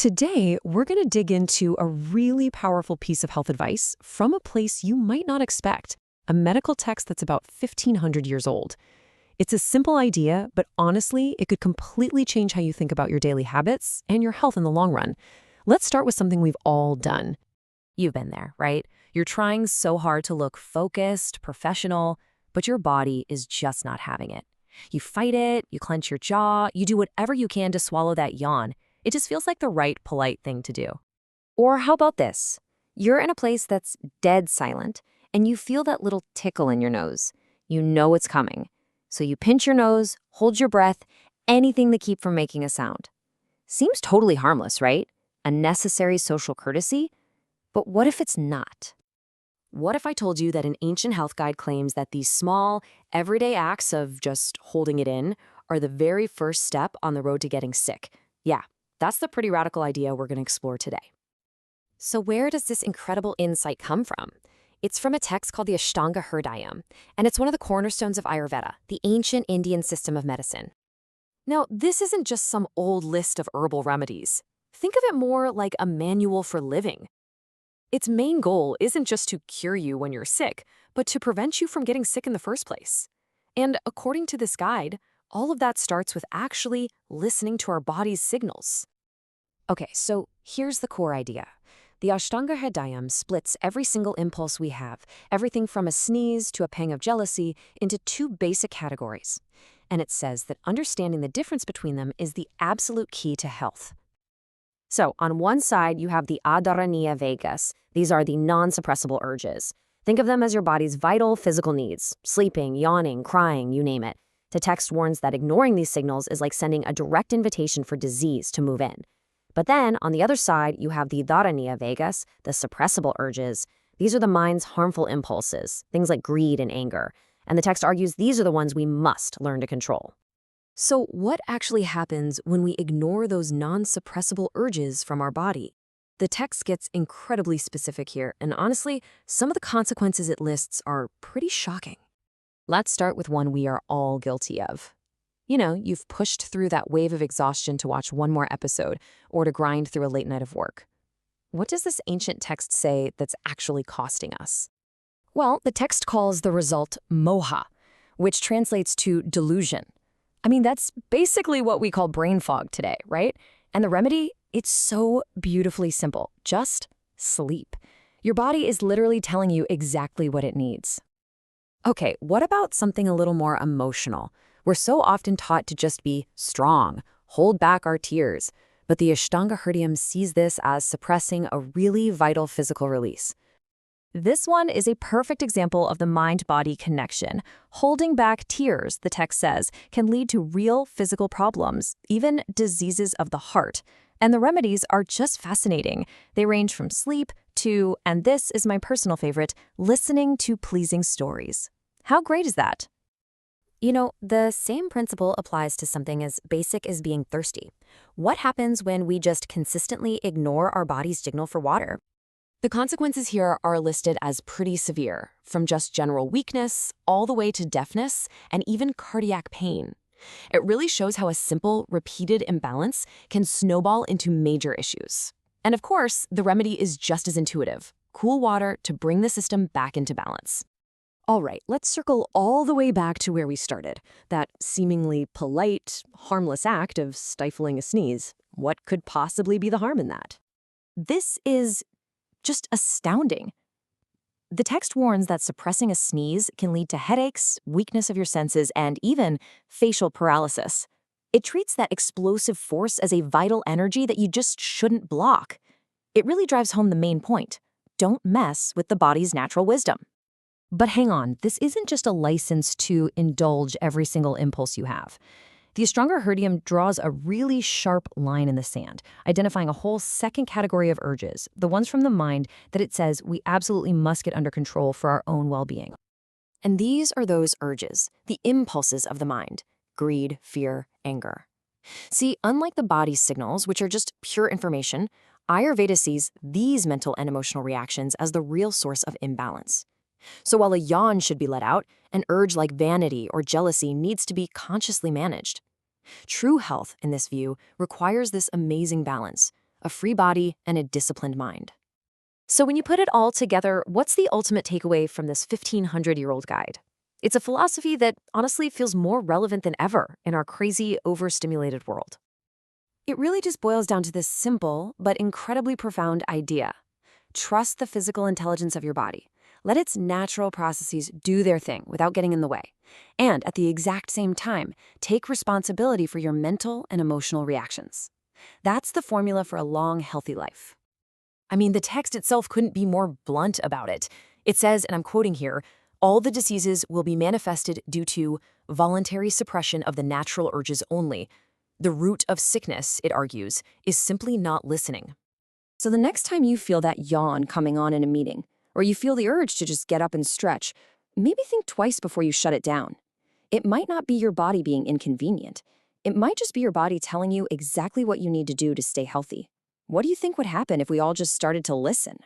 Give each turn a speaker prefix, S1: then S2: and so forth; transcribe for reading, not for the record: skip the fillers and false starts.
S1: Today, we're going to dig into a really powerful piece of health advice from a place you might not expect, a medical text that's about 1,500 years old. It's a simple idea, but honestly, it could completely change how you think about your daily habits and your health in the long run. Let's start with something we've all done.
S2: You've been there, right? You're trying so hard to look focused, professional, but your body is just not having it. You fight it, you clench your jaw, you do whatever you can to swallow that yawn. It just feels like the right, polite thing to do.
S3: Or how about this? You're in a place that's dead silent, and you feel that little tickle in your nose. You know it's coming. So you pinch your nose, hold your breath, anything to keep from making a sound. Seems totally harmless, right? A necessary social courtesy? But what if it's not?
S2: What if I told you that an ancient health guide claims that these small, everyday acts of just holding it in are the very first step on the road to getting sick? Yeah, that's the pretty radical idea we're going to explore today.
S3: So where does this incredible insight come from? It's from a text called the Astanga Hridayam, and it's one of the cornerstones of Ayurveda, the ancient Indian system of medicine.
S2: Now, this isn't just some old list of herbal remedies. Think of it more like a manual for living. Its main goal isn't just to cure you when you're sick, but to prevent you from getting sick in the first place. And according to this guide, all of that starts with actually listening to our body's signals.
S3: Okay, so here's the core idea. The Astanga Hridayam splits every single impulse we have, everything from a sneeze to a pang of jealousy, into two basic categories. And it says that understanding the difference between them is the absolute key to health. So on one side, you have the Adhyaya vagas. These are the non-suppressible urges. Think of them as your body's vital physical needs: sleeping, yawning, crying, you name it. The text warns that ignoring these signals is like sending a direct invitation for disease to move in. But then, on the other side, you have the Dharaniya vagas, the suppressible urges. These are the mind's harmful impulses, things like greed and anger. And the text argues these are the ones we must learn to control.
S2: So what actually happens when we ignore those non-suppressible urges from our body? The text gets incredibly specific here, and honestly, some of the consequences it lists are pretty shocking. Let's start with one we are all guilty of. You know, you've pushed through that wave of exhaustion to watch one more episode or to grind through a late night of work. What does this ancient text say that's actually costing us? Well, the text calls the result moha, which translates to delusion. I mean, that's basically what we call brain fog today, right? And the remedy? It's so beautifully simple. Just sleep. Your body is literally telling you exactly what it needs. Okay, what about something a little more emotional? We're so often taught to just be strong, hold back our tears, but the Astanga Hridayam sees this as suppressing a really vital physical release. This one is a perfect example of the mind-body connection. Holding back tears, the text says, can lead to real physical problems, even diseases of the heart. And the remedies are just fascinating. They range from sleep to, and this is my personal favorite, listening to pleasing stories. How great is that?
S3: You know, the same principle applies to something as basic as being thirsty. What happens when we just consistently ignore our body's signal for water?
S2: The consequences here are listed as pretty severe, from just general weakness all the way to deafness and even cardiac pain. It really shows how a simple, repeated imbalance can snowball into major issues. And of course, the remedy is just as intuitive: cool water to bring the system back into balance. All right, let's circle all the way back to where we started, that seemingly polite, harmless act of stifling a sneeze. What could possibly be the harm in that? This is just astounding. The text warns that suppressing a sneeze can lead to headaches, weakness of your senses, and even facial paralysis. It treats that explosive force as a vital energy that you just shouldn't block. It really drives home the main point: don't mess with the body's natural wisdom. But hang on, this isn't just a license to indulge every single impulse you have. The Astanga Hridayam draws a really sharp line in the sand, identifying a whole second category of urges, the ones from the mind that it says we absolutely must get under control for our own well-being. And these are those urges, the impulses of the mind: greed, fear, anger. See, unlike the body's signals, which are just pure information, Ayurveda sees these mental and emotional reactions as the real source of imbalance. So while a yawn should be let out, an urge like vanity or jealousy needs to be consciously managed. True health, in this view, requires this amazing balance: a free body, and a disciplined mind.
S3: So when you put it all together, what's the ultimate takeaway from this 1,500-year-old guide? It's a philosophy that honestly feels more relevant than ever in our crazy, overstimulated world. It really just boils down to this simple but incredibly profound idea. Trust the physical intelligence of your body. Let its natural processes do their thing without getting in the way. And at the exact same time, take responsibility for your mental and emotional reactions. That's the formula for a long, healthy life.
S2: I mean, the text itself couldn't be more blunt about it. It says, and I'm quoting here, all the diseases will be manifested due to voluntary suppression of the natural urges only. The root of sickness, it argues, is simply not listening.
S3: So the next time you feel that yawn coming on in a meeting, or you feel the urge to just get up and stretch, maybe think twice before you shut it down. It might not be your body being inconvenient. It might just be your body telling you exactly what you need to do to stay healthy. What do you think would happen if we all just started to listen?